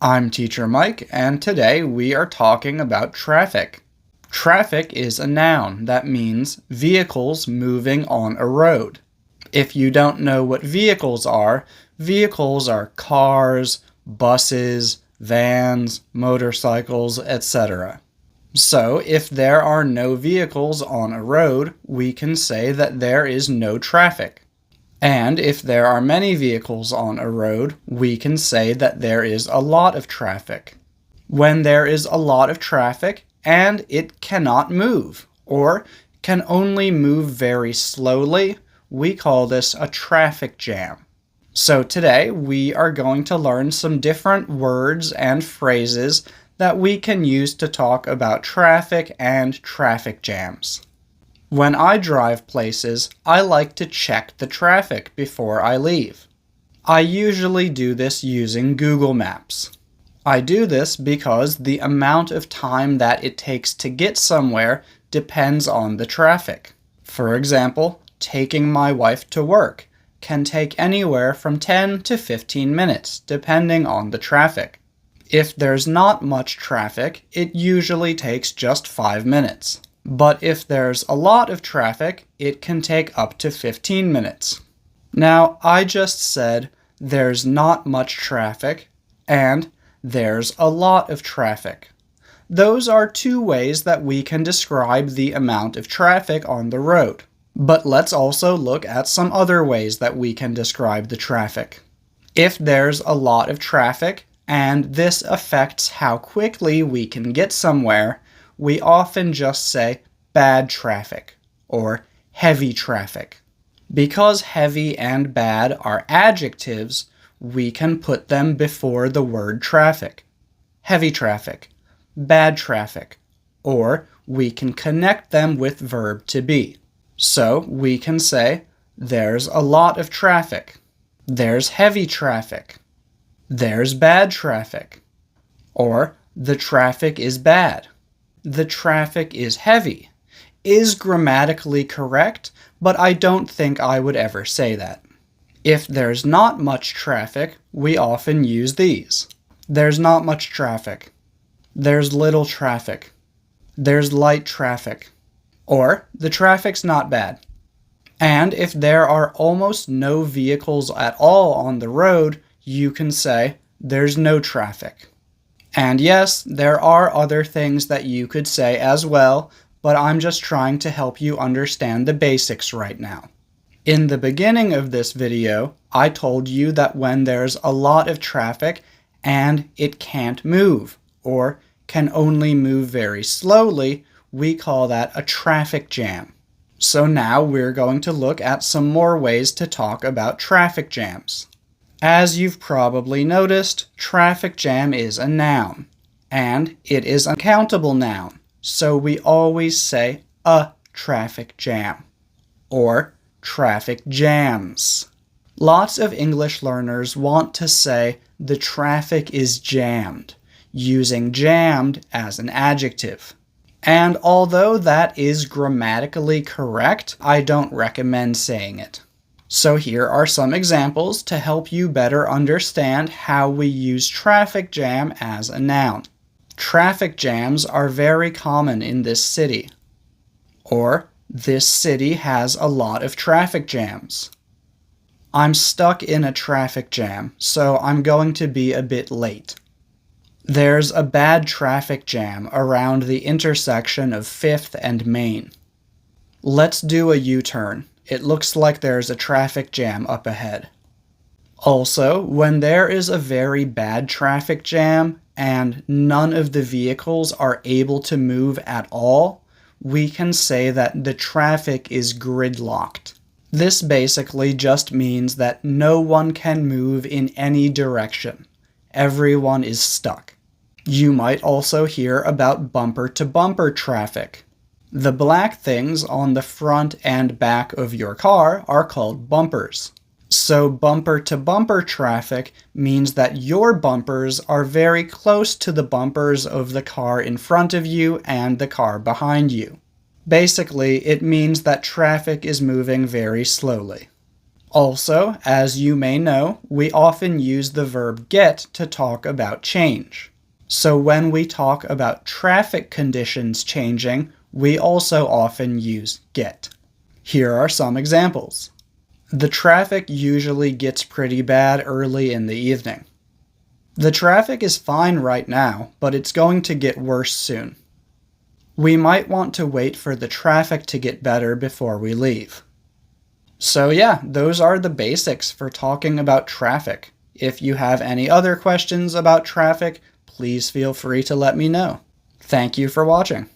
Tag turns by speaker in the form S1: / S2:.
S1: I'm Teacher Mike, and today we are talking about traffic. Traffic is a noun that means vehicles moving on a road. If you don't know what vehicles are cars, buses, vans, motorcycles, etc. So, if there are no vehicles on a road, we can say that there is no traffic. And if there are many vehicles on a road, we can say that there is a lot of traffic. When there is a lot of traffic and it cannot move, or can only move very slowly, we call this a traffic jam. So today we are going to learn some different words and phrases that we can use to talk about traffic and traffic jams. When I drive places, I like to check the traffic before I leave. I usually do this using Google Maps. I do this because the amount of time that it takes to get somewhere depends on the traffic. For example, taking my wife to work can take anywhere from 10 to 15 minutes, depending on the traffic. If there's not much traffic, it usually takes just 5 minutes. But if there's a lot of traffic, it can take up to 15 minutes. Now, I just said there's not much traffic and there's a lot of traffic. Those are two ways that we can describe the amount of traffic on the road. But let's also look at some other ways that we can describe the traffic. If there's a lot of traffic and this affects how quickly we can get somewhere, we often just say bad traffic or heavy traffic. Because heavy and bad are adjectives, we can put them before the word traffic. Heavy traffic, bad traffic, or we can connect them with verb to be. So we can say, there's a lot of traffic, there's heavy traffic, there's bad traffic, or the traffic is bad. The traffic is heavy is grammatically correct, but I don't think I would ever say that. If there's not much traffic, we often use these. There's not much traffic. There's little traffic. There's light traffic. Or, the traffic's not bad. And if there are almost no vehicles at all on the road, you can say, there's no traffic. And yes, there are other things that you could say as well, but I'm just trying to help you understand the basics right now. In the beginning of this video, I told you that when there's a lot of traffic and it can't move, or can only move very slowly, we call that a traffic jam. So now we're going to look at some more ways to talk about traffic jams. As you've probably noticed, traffic jam is a noun, and it is a countable noun, so we always say a traffic jam, or traffic jams. Lots of English learners want to say the traffic is jammed, using jammed as an adjective. And although that is grammatically correct, I don't recommend saying it. So here are some examples to help you better understand how we use traffic jam as a noun. Traffic jams are very common in this city. Or, this city has a lot of traffic jams. I'm stuck in a traffic jam, so I'm going to be a bit late. There's a bad traffic jam around the intersection of 5th and Main. Let's do a U-turn. It looks like there's a traffic jam up ahead. Also, when there is a very bad traffic jam and none of the vehicles are able to move at all, we can say that the traffic is gridlocked. This basically just means that no one can move in any direction. Everyone is stuck. You might also hear about bumper-to-bumper traffic. The black things on the front and back of your car are called bumpers. So bumper-to-bumper traffic means that your bumpers are very close to the bumpers of the car in front of you and the car behind you. Basically, it means that traffic is moving very slowly. Also, as you may know, we often use the verb get to talk about change. So when we talk about traffic conditions changing, we also often use get. Here are some examples. The traffic usually gets pretty bad early in the evening. The traffic is fine right now, but it's going to get worse soon. We might want to wait for the traffic to get better before we leave. So yeah, those are the basics for talking about traffic. If you have any other questions about traffic, please feel free to let me know. Thank you for watching.